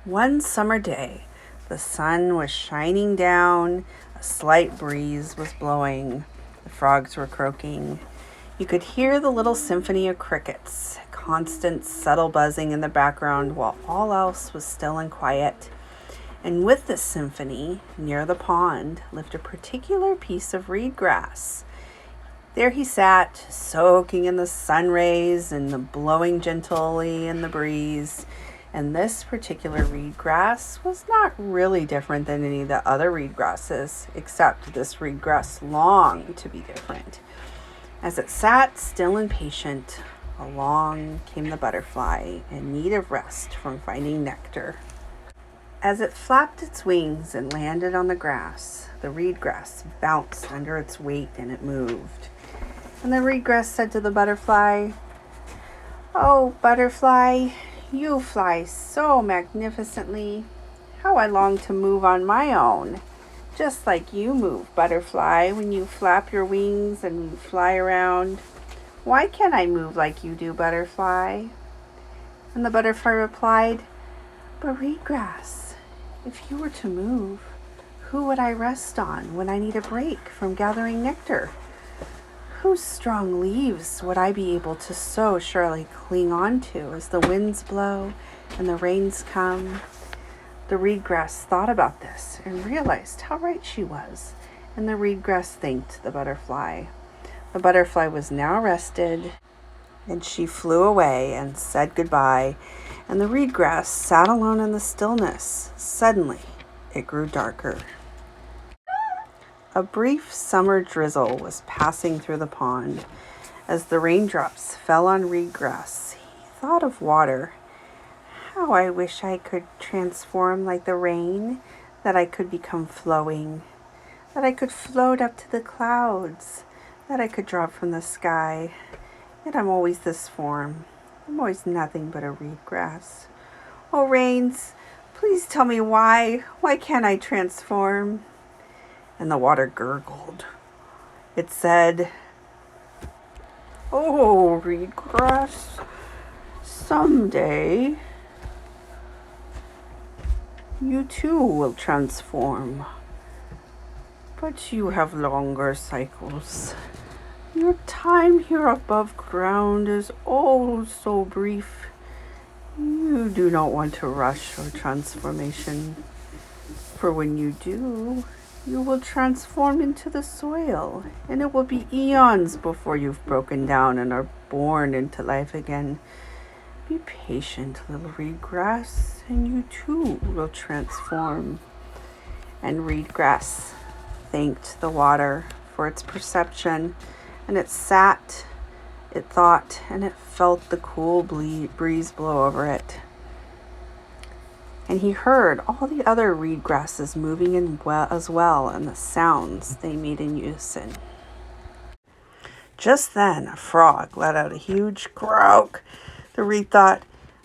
One summer day, the sun was shining down, a slight breeze was blowing, the frogs were croaking. You could hear the little symphony of crickets, constant subtle buzzing in the background while all else was still and quiet. And with this symphony, near the pond, lived a particular piece of reed grass. There he sat, soaking in the sun rays and blowing gently in the breeze. And this particular reed grass was not really different than any of the other reed grasses, except this reed grass longed to be different. As it sat still and patient, along came the butterfly in need of rest from finding nectar. As it flapped its wings and landed on the grass, the reed grass bounced under its weight and it moved. And the reed grass said to the butterfly, "Oh, butterfly, you fly so magnificently. How I long to move on my own, just like you move, butterfly, when you flap your wings and fly around. Why can't I move like you do, butterfly?" And the butterfly replied, "But reed grass, if you were to move, who would I rest on when I need a break from gathering nectar? Whose strong leaves would I be able to so surely cling on to as the winds blow and the rains come?" The reed grass thought about this and realized how right she was, and the reed grass thanked the butterfly. The butterfly was now rested, and she flew away and said goodbye, and the reed grass sat alone in the stillness. Suddenly, it grew darker. A brief summer drizzle was passing through the pond. As the raindrops fell on reed grass, he thought of water. "How I wish I could transform like the rain, that I could become flowing, that I could float up to the clouds, that I could drop from the sky. Yet I'm always this form. I'm always nothing but a reed grass. Oh, rains, please tell me why. Why can't I transform?" And the water gurgled. It said, "Oh, reed grass, someday you too will transform. But you have longer cycles. Your time here above ground is oh so brief. You do not want to rush your transformation, for when you do, you will transform into the soil, and it will be eons before you've broken down and are born into life again. Be patient, little reed grass, and you too will transform." And reed grass thanked the water for its perception, and it sat, it thought, and it felt the cool breeze blow over it. And he heard all the other reed grasses moving in as well, and the sounds they made in unison. Just then, a frog let out a huge croak. The reed thought,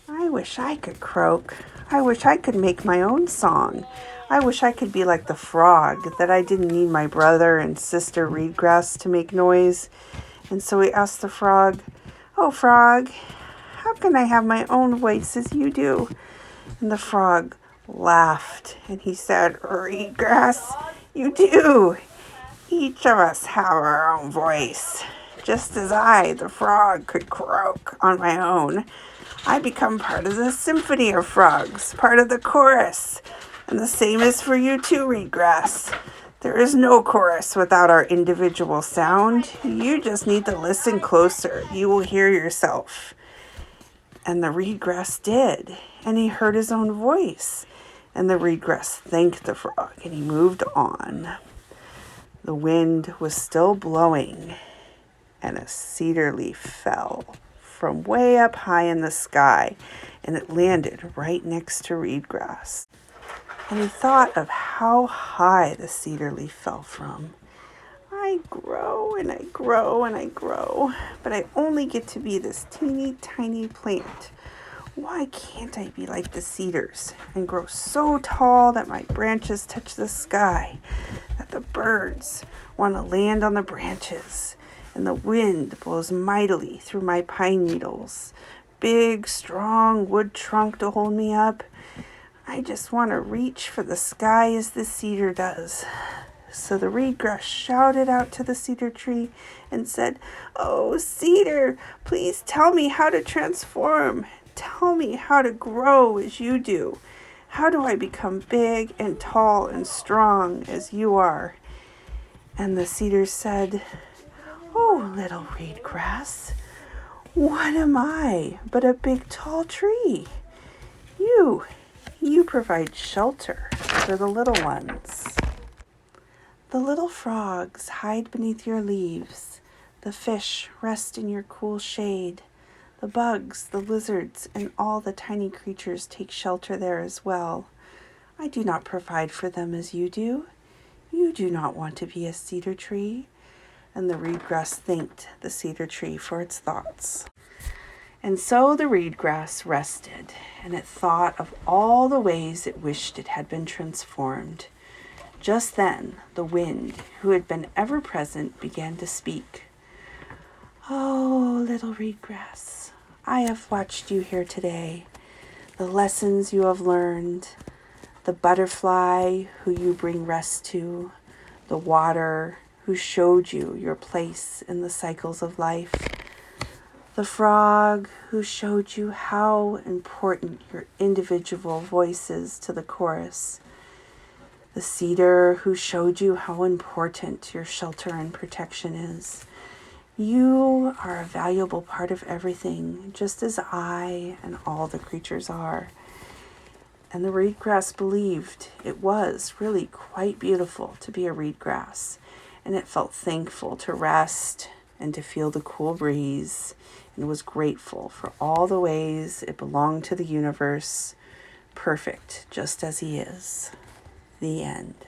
"I wish I could croak. I wish I could make my own song. I wish I could be like the frog, that I didn't need my brother and sister reed grass to make noise." And so he asked the frog, "Oh, frog, how can I have my own voice as you do?" And the frog laughed, and he said, "Reed grass, you do. Each of us have our own voice. Just as I, the frog, could croak on my own, I become part of the symphony of frogs, part of the chorus. And the same is for you too, reed grass. There is no chorus without our individual sound. You just need to listen closer. You will hear yourself." And the reed grass did, and he heard his own voice. And the reed grass thanked the frog, and he moved on. The wind was still blowing, and a cedar leaf fell from way up high in the sky, and it landed right next to reed grass. And he thought of how high the cedar leaf fell from. "I grow and I grow and I grow, but I only get to be this teeny tiny plant. Why can't I be like the cedars and grow so tall that my branches touch the sky, that the birds want to land on the branches, and the wind blows mightily through my pine needles? Big, strong wood trunk to hold me up. I just want to reach for the sky as the cedar does." So the reed grass shouted out to the cedar tree and said, "Oh, cedar, please tell me how to transform. Tell me how to grow as you do. How do I become big and tall and strong as you are?" And the cedar said, "Oh, little reed grass, what am I but a big tall tree? You provide shelter for the little ones. The little frogs hide beneath your leaves. The fish rest in your cool shade. The bugs, the lizards, and all the tiny creatures take shelter there as well. I do not provide for them as you do. You do not want to be a cedar tree." And the reed grass thanked the cedar tree for its thoughts. And so the reed grass rested, and it thought of all the ways it wished it had been transformed. Just then, the wind, who had been ever present, began to speak. "Oh, little reed grass, I have watched you here today. The lessons you have learned, the butterfly who you bring rest to, the water who showed you your place in the cycles of life, the frog who showed you how important your individual voice is to the chorus, the cedar who showed you how important your shelter and protection is. You are a valuable part of everything, just as I and all the creatures are." And the reed grass believed it was really quite beautiful to be a reed grass, and it felt thankful to rest and to feel the cool breeze, and was grateful for all the ways it belonged to the universe, perfect just as he is. The end.